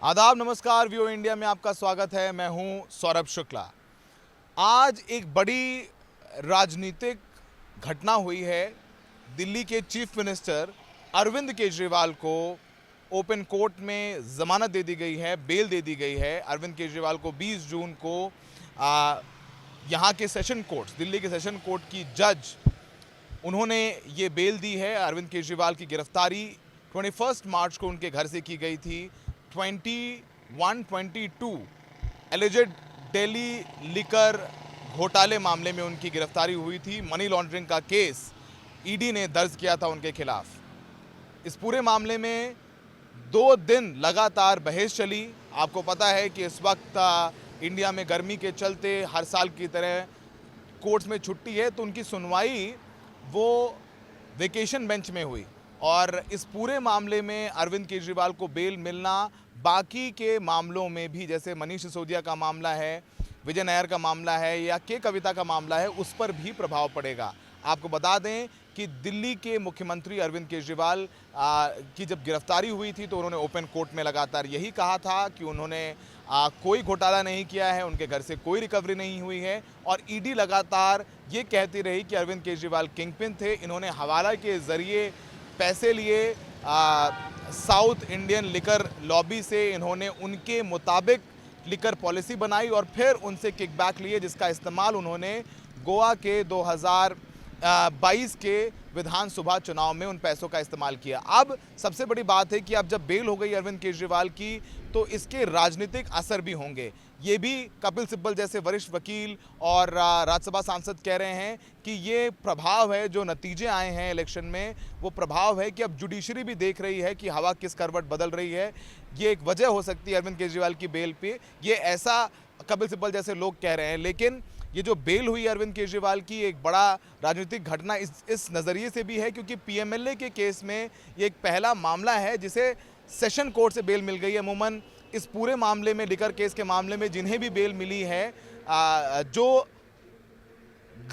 आदाब, नमस्कार। View India में आपका स्वागत है। मैं हूं सौरभ शुक्ला। आज एक बड़ी राजनीतिक घटना हुई है। दिल्ली के चीफ मिनिस्टर अरविंद केजरीवाल को ओपन कोर्ट में जमानत दे दी गई है, बेल दे दी गई है। अरविंद केजरीवाल को 20 जून को यहाँ के सेशन कोर्ट, दिल्ली के सेशन कोर्ट की जज, उन्होंने ये बेल दी है। अरविंद केजरीवाल की गिरफ्तारी 21 मार्च को उनके घर से की गई थी। 21-22 एलिजेड दिल्ली लिकर घोटाले मामले में उनकी गिरफ्तारी हुई थी। मनी लॉन्ड्रिंग का केस ईडी ने दर्ज किया था उनके खिलाफ। इस पूरे मामले में 2 दिन लगातार बहस चली। आपको पता है कि इस वक्त इंडिया में गर्मी के चलते हर साल की तरह कोर्ट्स में छुट्टी है, तो उनकी सुनवाई वो वेकेशन बेंच में हुई। और इस पूरे मामले में अरविंद केजरीवाल को बेल मिलना बाकी के मामलों में भी, जैसे मनीष सिसोदिया का मामला है, विजय नायर का मामला है या के कविता का मामला है, उस पर भी प्रभाव पड़ेगा। आपको बता दें कि दिल्ली के मुख्यमंत्री अरविंद केजरीवाल की जब गिरफ्तारी हुई थी तो उन्होंने ओपन कोर्ट में लगातार यही कहा था कि उन्होंने कोई घोटाला नहीं किया है, उनके घर से कोई रिकवरी नहीं हुई है। और ईडी लगातार ये कहती रही कि अरविंद केजरीवाल किंगपिन थे, इन्होंने हवाला के ज़रिए पैसे लिए। साउथ इंडियन लिकर लॉबी से इन्होंने उनके मुताबिक लिकर पॉलिसी बनाई और फिर उनसे किकबैक लिए, जिसका इस्तेमाल उन्होंने गोवा के 2022 के विधानसभा चुनाव में उन पैसों का इस्तेमाल किया। अब सबसे बड़ी बात है कि अब जब बेल हो गई अरविंद केजरीवाल की, तो इसके राजनीतिक असर भी होंगे। ये भी कपिल सिब्बल जैसे वरिष्ठ वकील और राज्यसभा सांसद कह रहे हैं कि ये प्रभाव है, जो नतीजे आए हैं इलेक्शन में, वो प्रभाव है कि अब जुडिशरी भी देख रही है कि हवा किस करवट बदल रही है। ये एक वजह हो सकती है अरविंद केजरीवाल की बेल पे, ये ऐसा कपिल सिब्बल जैसे लोग कह रहे हैं। लेकिन ये जो बेल हुई अरविंद केजरीवाल की, एक बड़ा राजनीतिक घटना इस नज़रिए से भी है क्योंकि पीएमएलए के केस में ये एक पहला मामला है जिसे सेशन कोर्ट से बेल मिल गई है। अमूमन इस पूरे मामले में, लिकर केस के मामले में, जिन्हें भी बेल मिली है, जो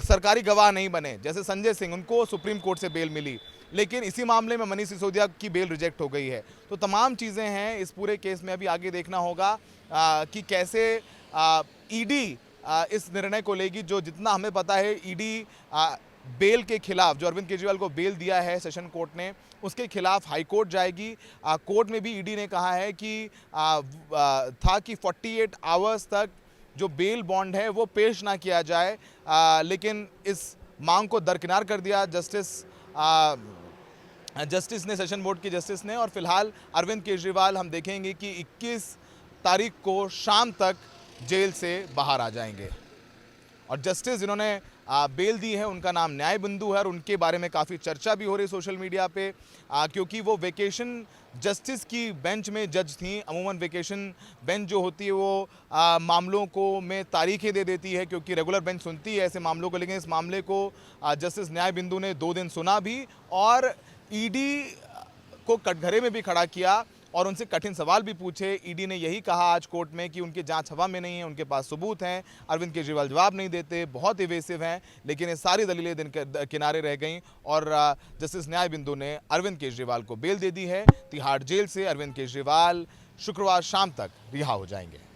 सरकारी गवाह नहीं बने, जैसे संजय सिंह, उनको सुप्रीम कोर्ट से बेल मिली। लेकिन इसी मामले में मनीष सिसोदिया की बेल रिजेक्ट हो गई है। तो तमाम चीज़ें हैं इस पूरे केस में। अभी आगे देखना होगा कि कैसे ईडी इस निर्णय को लेगी। जो जितना हमें पता है, ईडी बेल के खिलाफ, जो अरविंद केजरीवाल को बेल दिया है सेशन कोर्ट ने, उसके खिलाफ हाई कोर्ट जाएगी। कोर्ट में भी ईडी ने कहा है कि था कि 48 आवर्स तक जो बेल बॉन्ड है वो पेश ना किया जाए, लेकिन इस मांग को दरकिनार कर दिया जस्टिस ने, सेशन बोर्ड की जस्टिस ने। और फिलहाल अरविंद केजरीवाल, हम देखेंगे कि 21 तारीख को शाम तक जेल से बाहर आ जाएंगे। और जस्टिस जिन्होंने बेल दी है, उनका नाम न्याय बिंदु है और उनके बारे में काफ़ी चर्चा भी हो रही सोशल मीडिया पे, क्योंकि वो वेकेशन जस्टिस की बेंच में जज थी। अमूमन वेकेशन बेंच जो होती है वो मामलों को में तारीखें दे देती है, क्योंकि रेगुलर बेंच सुनती है ऐसे मामलों को। लेकिन इस मामले को जस्टिस न्याय बिंदु ने 2 दिन सुना भी और ईडी को कटघरे में भी खड़ा किया और उनसे कठिन सवाल भी पूछे। ईडी ने यही कहा आज कोर्ट में कि उनकी जांच हवा में नहीं है, उनके पास सबूत हैं। अरविंद केजरीवाल जवाब नहीं देते, बहुत इवेसिव हैं। लेकिन ये सारी दलीलें दिन के किनारे रह गईं और जस्टिस न्याय बिंदु ने अरविंद केजरीवाल को बेल दे दी है। तिहाड़ जेल से अरविंद केजरीवाल शुक्रवार शाम तक रिहा हो जाएंगे।